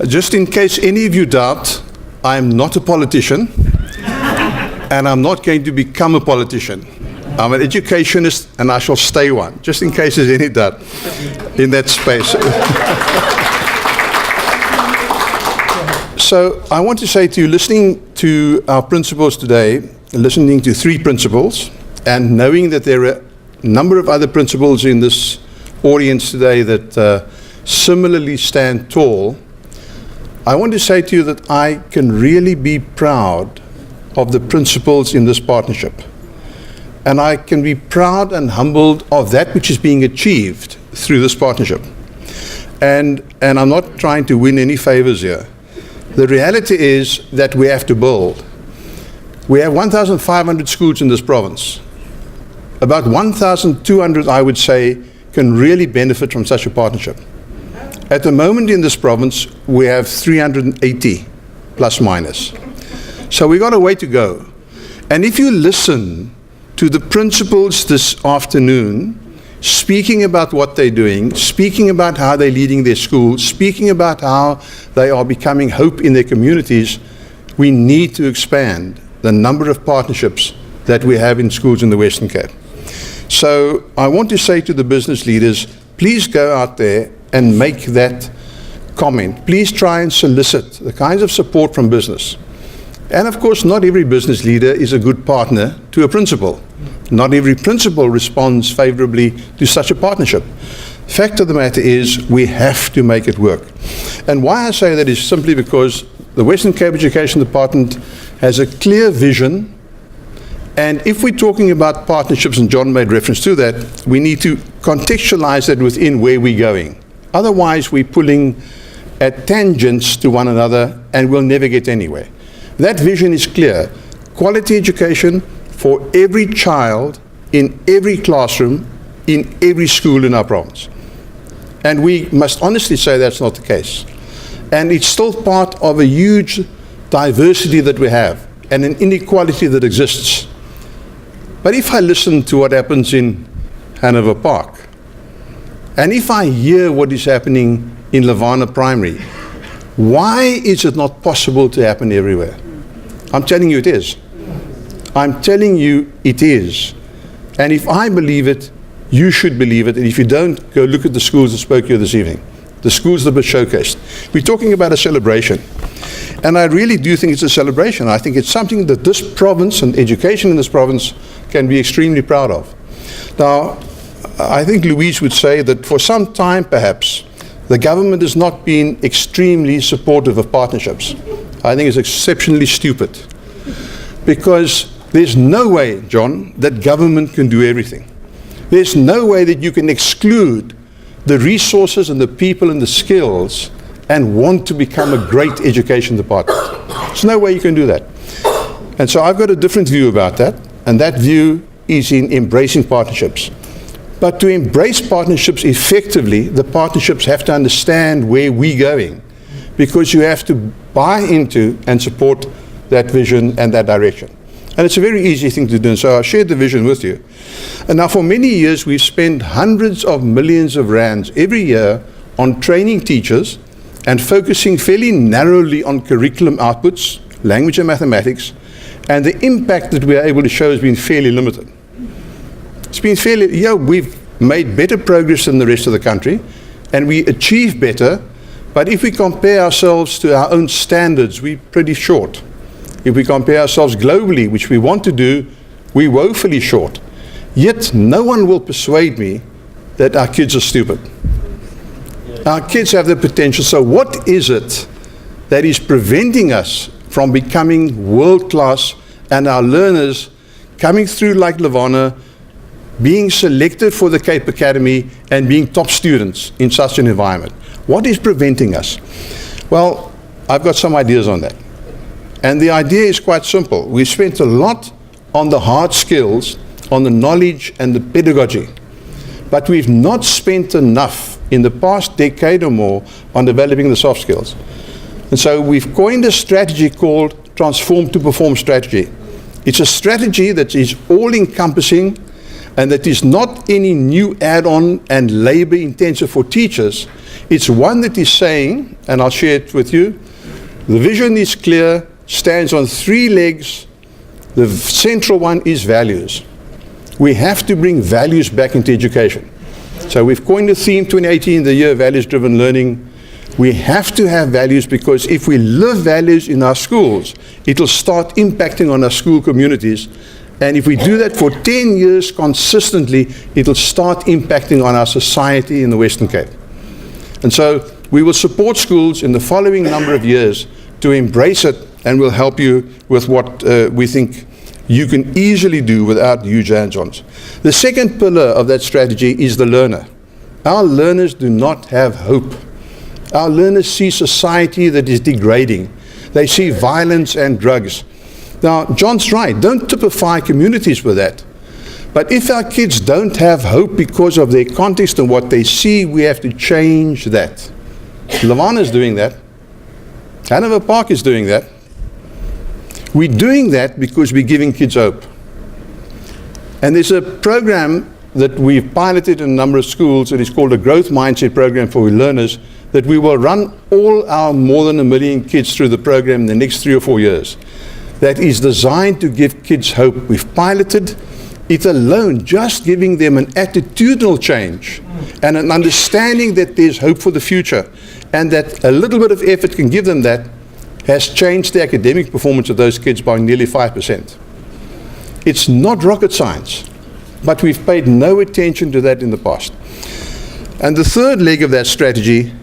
Just in case any of you doubt, I'm not a politician, and I'm not going to become a politician. I'm an educationist, and I shall stay one, just in case there's any doubt in that space. So I want to say to you, listening to our principals today, listening to three principals, and knowing that there are a number of other principals in this audience today that similarly stand tall, I want to say to you that I can really be proud of the principles in this partnership. And I can be proud and humbled of that which is being achieved through this partnership. And I'm not trying to win any favors here. The reality is that we have to build. We have 1,500 schools in this province. About 1,200, I would say, can really benefit from such a partnership. At the moment in this province, we have 380, plus minus. So we've got a way to go. And if you listen to the principals this afternoon, speaking about what they're doing, speaking about how they're leading their schools, speaking about how they are becoming hope in their communities, we need to expand the number of partnerships that we have in schools in the Western Cape. So I want to say to the business leaders, please go out there and make that comment. Please try and solicit the kinds of support from business. And of course, not every business leader is a good partner to a principal. Not every principal responds favorably to such a partnership. Fact of the matter is, we have to make it work. And why I say that is simply because the Western Cape Education Department has a clear vision. And if we're talking about partnerships, and John made reference to that, we need to contextualize that within where we're going. Otherwise, we're pulling at tangents to one another, and we'll never get anywhere. That vision is clear. Quality education for every child, in every classroom, in every school in our province. And we must honestly say that's not the case. And it's still part of a huge diversity that we have, and an inequality that exists. But if I listen to what happens in Hanover Park, and if I hear what is happening in Lavana Primary, why is it not possible to happen everywhere? I'm telling you it is. I'm telling you it is. And if I believe it, you should believe it. And if you don't, go look at the schools that spoke here this evening. The schools that were showcased. We're talking about a celebration. And I really do think it's a celebration. I think it's something that this province and education in this province can be extremely proud of. Now, I think Louise would say that for some time, perhaps, the government has not been extremely supportive of partnerships. I think it's exceptionally stupid. Because there's no way, John, that government can do everything. There's no way that you can exclude the resources and the people and the skills and want to become a great education department. There's no way you can do that. And so I've got a different view about that, and that view is in embracing partnerships. But to embrace partnerships effectively, the partnerships have to understand where we're going, because you have to buy into and support that vision and that direction. And it's a very easy thing to do, and so I shared the vision with you. And now for many years, we've spent hundreds of millions of rands every year on training teachers and focusing fairly narrowly on curriculum outputs, language and mathematics, and the impact that we are able to show has been fairly limited. It's been fairly, we've made better progress than the rest of the country, and we achieve better, but if we compare ourselves to our own standards, we're pretty short. If we compare ourselves globally, which we want to do, we're woefully short. Yet no one will persuade me that our kids are stupid. Our kids have the potential. So what is it that is preventing us from becoming world-class and our learners coming through like Lavana, being selected for the Cape Academy and being top students in such an environment? What is preventing us? Well, I've got some ideas on that. And the idea is quite simple. We spent a lot on the hard skills, on the knowledge and the pedagogy, but we've not spent enough in the past decade or more on developing the soft skills. And so we've coined a strategy called Transform to Perform strategy. It's a strategy that is all-encompassing, and that is not any new add-on and labor intensive for teachers. It's one that is saying, and I'll share it with you, the vision is clear, stands on 3 legs. The central one is values. We have to bring values back into education. So we've coined the theme 2018, the year of values-driven learning. We have to have values, because if we live values in our schools, it'll start impacting on our school communities. And if we do that for 10 years consistently, it'll start impacting on our society in the Western Cape. And so we will support schools in the following number of years to embrace it, and we'll help you with what we think you can easily do without huge hands-ons. The second pillar of that strategy is the learner. Our learners do not have hope. Our learners see society that is degrading. They see violence and drugs. Now, John's right, don't typify communities with that. But if our kids don't have hope because of their context and what they see, we have to change that. Lavana is doing that. Hanover Park is doing that. We're doing that because we're giving kids hope. And there's a program that we've piloted in a number of schools. It is called a growth mindset program for learners, that we will run all our more than 1 million kids through the program in the next 3 or 4 years. That is designed to give kids hope. We've piloted it alone, just giving them an attitudinal change and an understanding that there's hope for the future, and that a little bit of effort can give them that, has changed the academic performance of those kids by nearly 5%. It's not rocket science, but we've paid no attention to that in the past. And the third leg of that strategy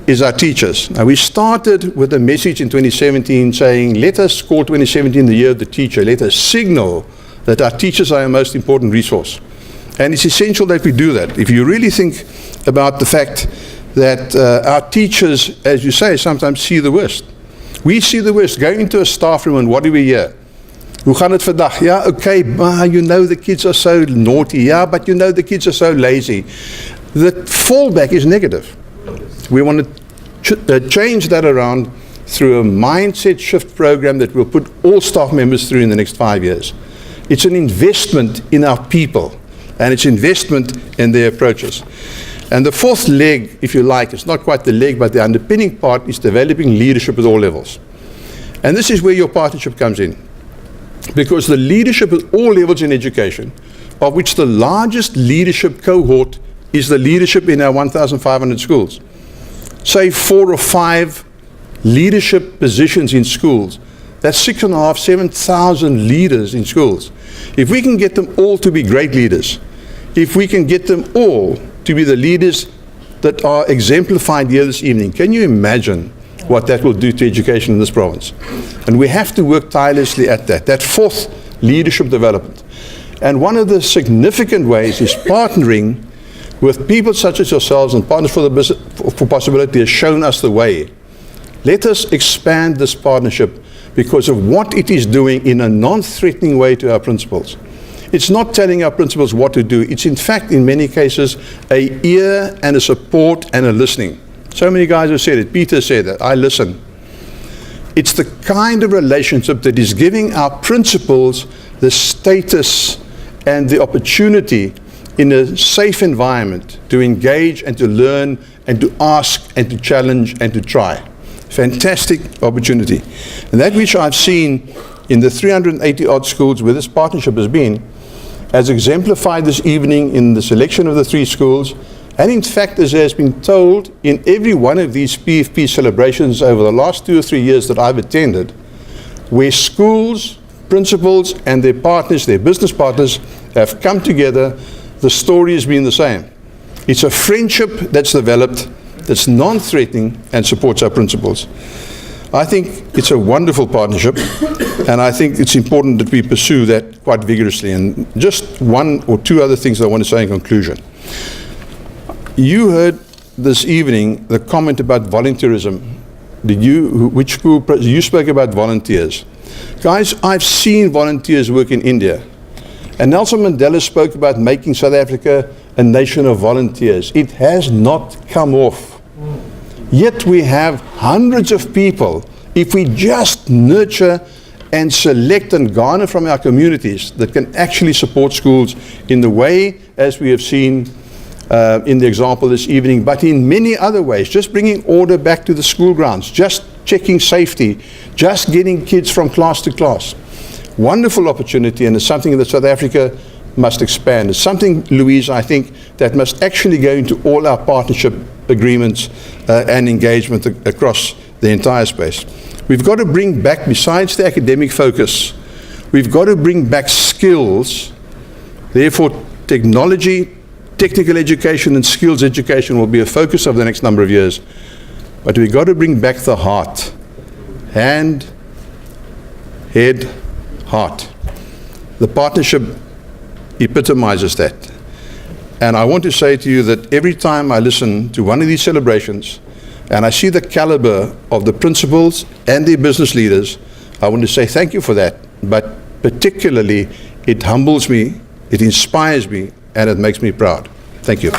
is our teachers. Now, we started with a message in 2017 saying, let us call 2017 the year of the teacher. Let us signal that our teachers are our most important resource. And it's essential that we do that. If you really think about the fact that our teachers, as you say, sometimes see the worst. We see the worst. Going into a staff room and what do we hear? Hoe gaan het vandag? Ja, okay, you know the kids are so naughty. Yeah, but you know the kids are so lazy. The fallback is negative. We want to change that around through a mindset shift program that we'll put all staff members through in the next 5 years. It's an investment in our people, and it's investment in their approaches. And the fourth leg, if you like, it's not quite the leg, but the underpinning part is developing leadership at all levels. And this is where your partnership comes in. Because the leadership at all levels in education, of which the largest leadership cohort is the leadership in our 1,500 schools. Say 4 or 5 leadership positions in schools. That's 6,500, 7,000 leaders in schools. If we can get them all to be great leaders, if we can get them all to be the leaders that are exemplified here this evening, can you imagine what that will do to education in this province? And we have to work tirelessly at that. That fourth, leadership development. And one of the significant ways is partnering with people such as yourselves, and Partners for Possibility has shown us the way. Let us expand this partnership because of what it is doing in a non-threatening way to our principals. It's not telling our principals what to do. It's in fact, in many cases, an ear and a support and a listening. So many guys have said it. Peter said that. I listen. It's the kind of relationship that is giving our principals the status and the opportunity in a safe environment to engage and to learn and to ask and to challenge and to try. Fantastic opportunity. And that which I've seen in the 380 odd schools where this partnership has been, as exemplified this evening in the selection of the 3 schools, and in fact, as has been told in every one of these PFP celebrations over the last 2 or 3 years that I've attended, where schools, principals and their partners, their business partners, have come together, the story has been the same. It's a friendship that's developed, that's non-threatening and supports our principles. I think it's a wonderful partnership, and I think it's important that we pursue that quite vigorously. And just 1 or 2 other things I want to say in conclusion. You heard this evening the comment about volunteerism. Which school, you spoke about volunteers. Guys, I've seen volunteers work in India. And Nelson Mandela spoke about making South Africa a nation of volunteers. It has not come off. Yet we have hundreds of people, if we just nurture and select and garner from our communities that can actually support schools in the way as we have seen in the example this evening, but in many other ways, just bringing order back to the school grounds, just checking safety, just getting kids from class to class. Wonderful opportunity, and it's something that South Africa must expand. It's something, Louise, I think, that must actually go into all our partnership agreements and engagement across the entire space. We've got to bring back, besides the academic focus, we've got to bring back skills. Therefore, technology, technical education and skills education will be a focus of the next number of years. But we've got to bring back the heart. Hand, head, heart. The partnership epitomizes that. And I want to say to you that every time I listen to one of these celebrations and I see the caliber of the principals and the business leaders, I want to say thank you for that. But particularly, it humbles me, it inspires me, and it makes me proud. Thank you.